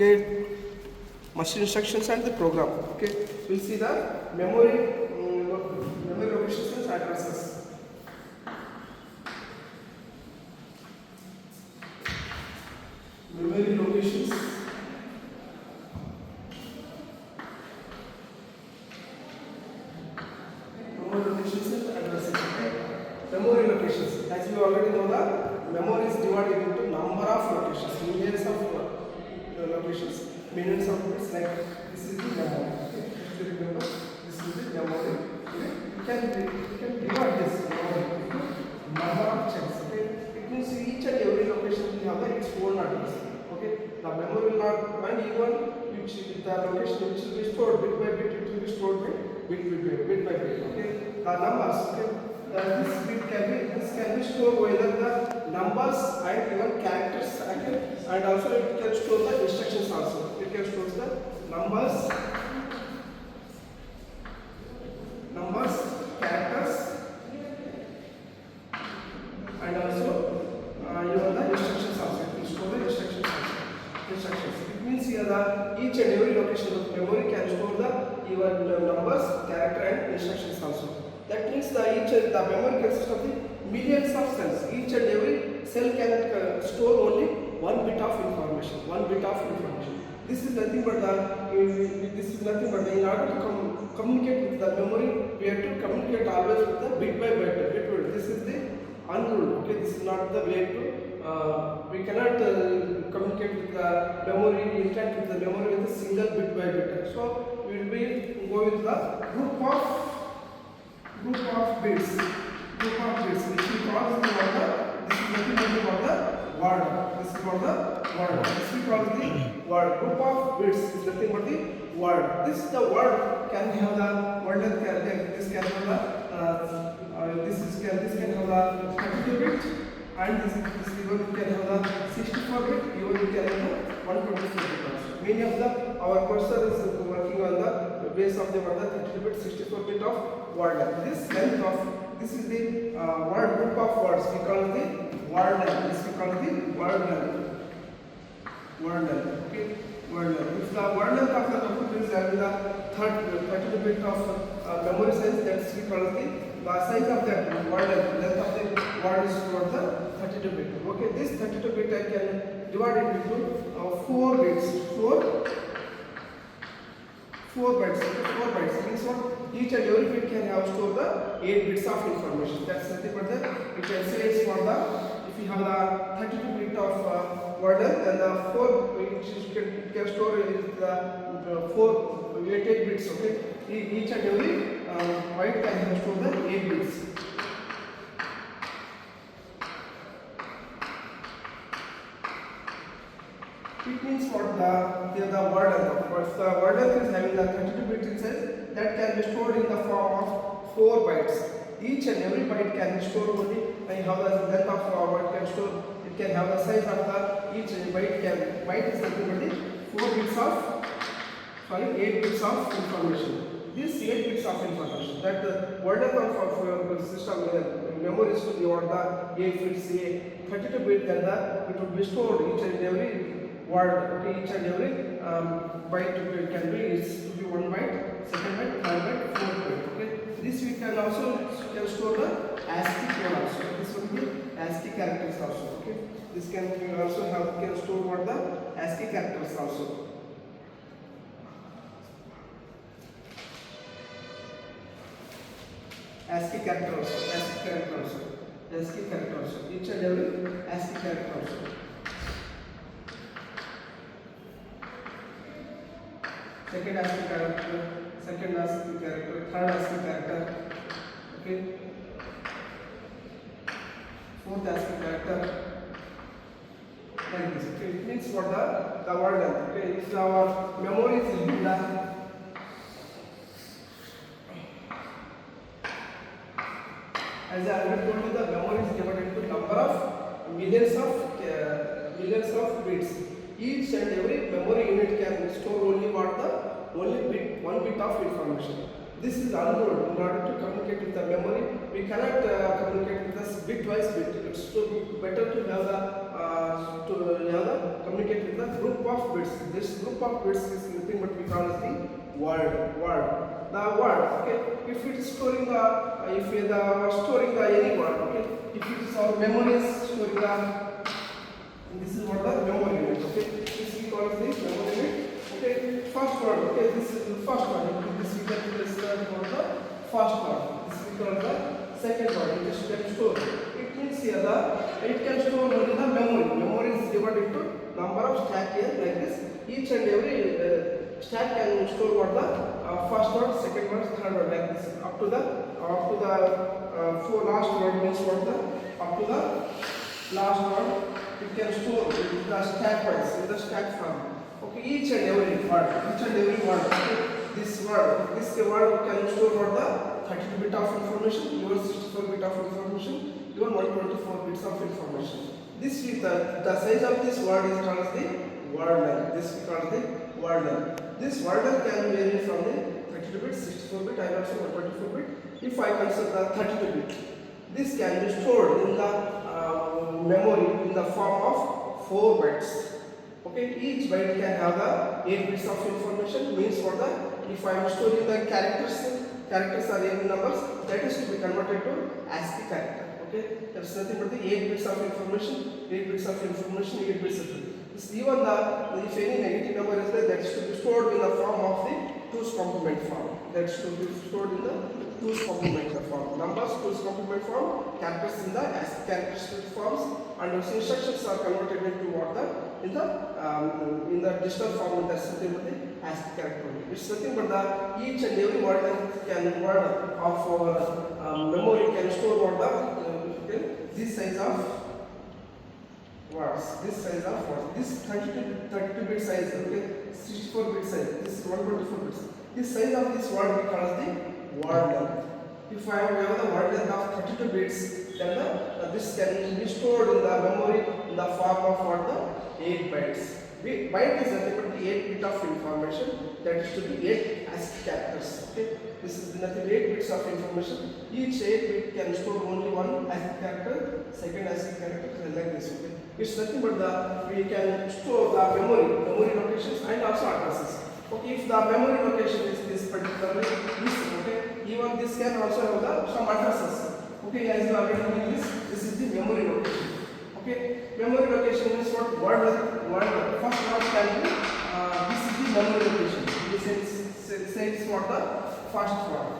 Okay, machine instructions and the program. Okay, we'll see the memory locations and addresses. Memory locations. Memory locations and addresses. Okay. Memory locations. As you already know, the memory is divided into number of locations, millions of locations, millions of bits. Like this is the memory. Okay. Just remember, this is the memory. Okay. You can divide this memory into number of chunks. Okay. It means each and every location will have its own address. Okay. The memory will not, and even which the location which will be stored bit by bit, it will be stored bit by bit. Okay. The numbers. Okay. This can be stored whether the numbers and even characters, okay, and also it can store the instructions also. It can store the numbers, characters, and also even the instructions also. It will store the instructions also. Instructions. It means here the each and every location of memory can store the even numbers, character, and instructions also. That means the memory consists of the millions of cells. Each and every cell can store only one bit of information. This is nothing but in order to communicate with the memory, we have to communicate always with the bit by bit. This is the unruled. Okay, this is not the way to. We cannot communicate with the memory, interact with the memory with a single bit by bit. So we will be going with the group of bits, which we call the word. This is nothing but the word. This is called the word. This we call the word. Group of bits is nothing but the word. The word can have the word length. This can have the this can have the 32 bit, and this even can have the 64 bit. Even we can have the 124 bit also. Many of our cursor is working on the base of the word 32 bit, 64 bit of word length. This is the word group of words. We call it the word length. This we call it the word length. Okay, word length. If the word length of the computer is having the 32 bit of memory size, that's we call it the size of that word length of the word is for the 32 bit. Okay, this 32 bit I can divide it into 4 bits. 4 bytes. 4 bytes means what? Each and every bit can have stored the 8 bits of information. That's nothing but it can say it's for the, if you have the 32 bit of word length, then the 4 which can store is the 8 bits. Okay, each and every byte can have stored the 8 bits. It means what the word length. If the word length is having the 32 bits inside, that can be stored in the form of 4 bytes. Each and every byte can be stored only. And how the length of a word can store, it can have the size of the each byte is nothing but 8 bits of information. These 8 bits of information, that the word length of your system memory is to be what the if it's a 32 bit, then it will be stored each and every word. Okay, each and every byte can be is to be 1 byte, 2nd byte, 3rd byte, 4th byte. Okay, this we can also store the ASCII code also. This will be ASCII characters also. Okay, this can also can store what the ASCII characters also. ASCII character also. Each and every ASCII character also. Second ASCII character, third ASCII character, okay, fourth ASCII character, like this. Okay, it means what the word length. Okay, if our memory is in the as I already told you, the memory is divided into number of millions of bits. Each and every memory unit can store only one bit of information. This is unrolled. In order to communicate with the memory, we cannot communicate with this bitwise bit. It's better to have communicate with the group of of bits. This group of bits is nothing but we call as the word. The word, okay. If it is storing the, if it storing the any word, okay. If it is our memory is storing the, this is what the memory unit, okay. This we call as the memory unit, okay. First word, okay. This is the first word. This we can do this called the first word. This we call the second word. It is can store. It means here the it can store only the memory. Memory is divided into number of stack here like this. Each and every stack can store what the first word, second word, third word like this up to the four last word means what the up to the last word it can store the stack wise in the stack form. Okay, each and every word. Okay, this word can store what the 32 bit of information, your 64 bit of information, your 124 bits of information. This with the size of this word is called as the word length. This we call the word length. This word length can vary from the 32 bit, 64 bit, and also 124 bit. If I consider the 32 bit, this can be stored in the memory in the form of 4 bytes. Okay, each byte can have the 8 bits of information. Means for the if I am storing the characters are any numbers, that is to be converted to ASCII character. Okay, there is nothing but the 8 bits of information, 8 bits of information, 8 bits of information. Even the if any negative number is there, that is to be stored in the form of the 2's complement form. That is to be stored in the 2's complement form. Numbers 2's complement form, characters in the ASCII characteristic forms, and those instructions are converted into what the in the digital form. That's something but the ASCII character. It's nothing but the each and every word can word of our memory can store what the this size of words. This size of words. This 32 bit size. Okay, 64 bit size. This is 124 bits. This size of this word we call as the word length. If I have the word length of 32 bits, then this can be stored in the memory in the form of what the 8 bytes. Byte is nothing but the 8 bit of information, that is to be 8 ASCII characters. Okay, this is nothing 8 bits of information. Each 8 bit can store only one ASCII character, second ASCII character, like this. Okay, it's nothing but we can store the memory locations and also addresses. Okay, if the memory location is this particularly this, okay, even this can also have some addresses. Okay, as you already know this is the memory location. Okay, memory location means what word first word can be this is the memory location. This says what the first word.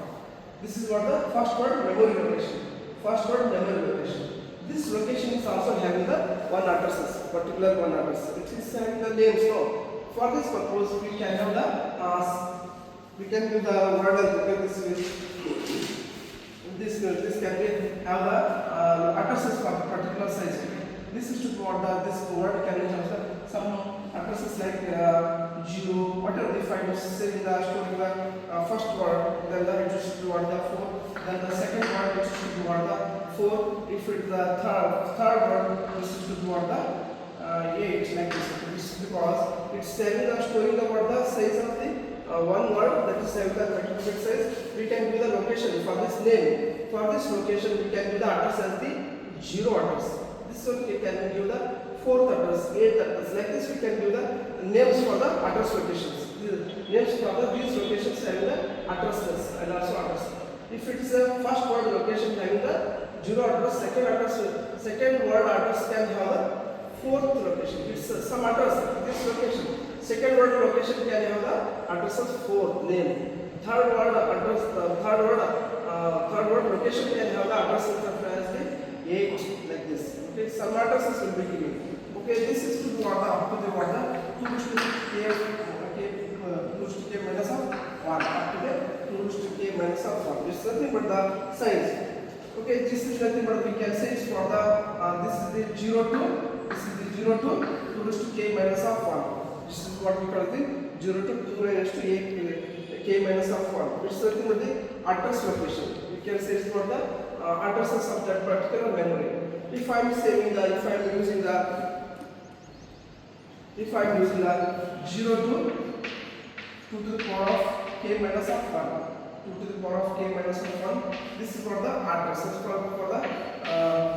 This is what the first word memory location. First word memory location. This location is also having the one addresses, particular one address. It is having the names. So for this purpose, we can have the we can do the word length. This can be have the addresses for particular size. This is to what this word can have some addresses like 0, whatever. If I was saying the storing the first word, then it is to what the 4. Then the second word is to what the 4. If it is the third word, this is to what the 8 like this. This is because it's saving the storing the what the size of the one word, that is saving the 32 bit size. We can do the location for this name. For this location, we can do the address as the 0 address. This one we can give the 4th address, 8th address. Like this, we can give the names for the address locations. Names for these locations having the addresses and also address. If it is a first word location having the 0 address, second word address can have the 4th location. It's some address. This location. Second word location can have the address of 4th name. Third word address. Third word location can have the address of as the 8 like this. Okay, some addresses will be given. Okay, this is to what up to the water 2 to k. Okay, 2 to k minus of 1 up to the 2 to k minus of 1. This is nothing but the size. Okay, this is nothing but we can say is for the this is the 0 to this is the 0 to 2 to k minus of 1. This is what we call the 0 to 2 raised to 8 k minus of 1. It's nothing but the address location. We can say is for the addresses of that particular memory. If I am using the 0 to 2 to the power of k minus of 1, 2 to the power of k minus of 1, this is for the address, for the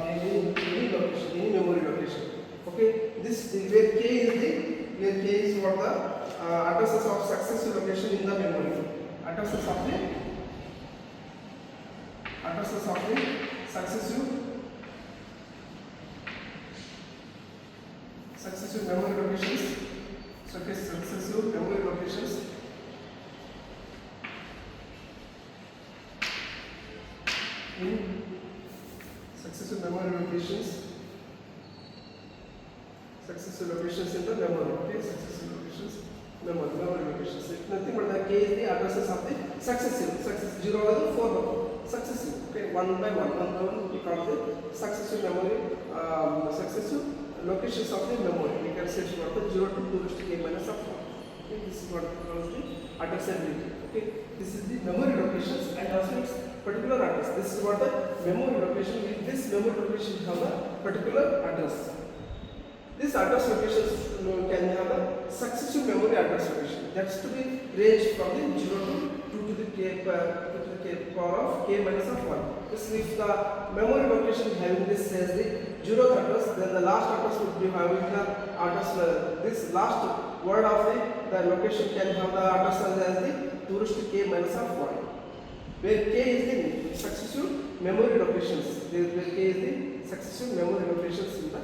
any location, any memory location. Okay, this where k is the where K is what the addresses of successive location in the memory. Addresses of the successive memory locations. So it is successive memory locations in successive memory locations in the memory. Okay, successive locations, memory locations. It's nothing but the K is the addresses of the successive 0 and 4 successive. Okay, one by one we call the successive memory successive locations of the memory. We can say what the 0 to 2 raised to k minus of 1. Okay, this is what we call the addressability. Okay, this is the memory locations and also its particular address. This is what the memory location. With this memory location have a particular address. This address locations can have a successive memory address location. That's to be ranged from the 0 to 2 to the k power of k minus of 1. This if the memory location having this as the 0th address, then the last address would be having the address. This last word of the location can have the address as the 2 raised to k minus of 1. Where k is the successive memory locations. Where k is the successive memory locations in the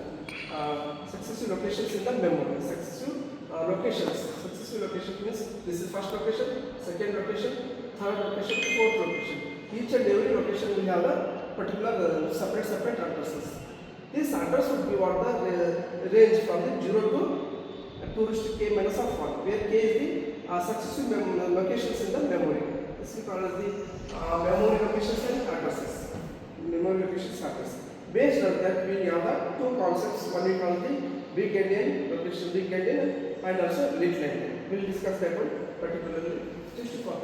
successive locations in the memory. Successive location means this is first location, second location, third location, fourth location. Each and every location will have a particular separate addresses. This address would be what the range from the 0 to 2 raised to k minus of 1, where k is the successive locations in the memory. This we call as the memory locations and addresses. Memory locations addresses. Based on that, we have the two concepts. One we call the big endian location, big endian, and also little endian. We will discuss that one particularly just to follow.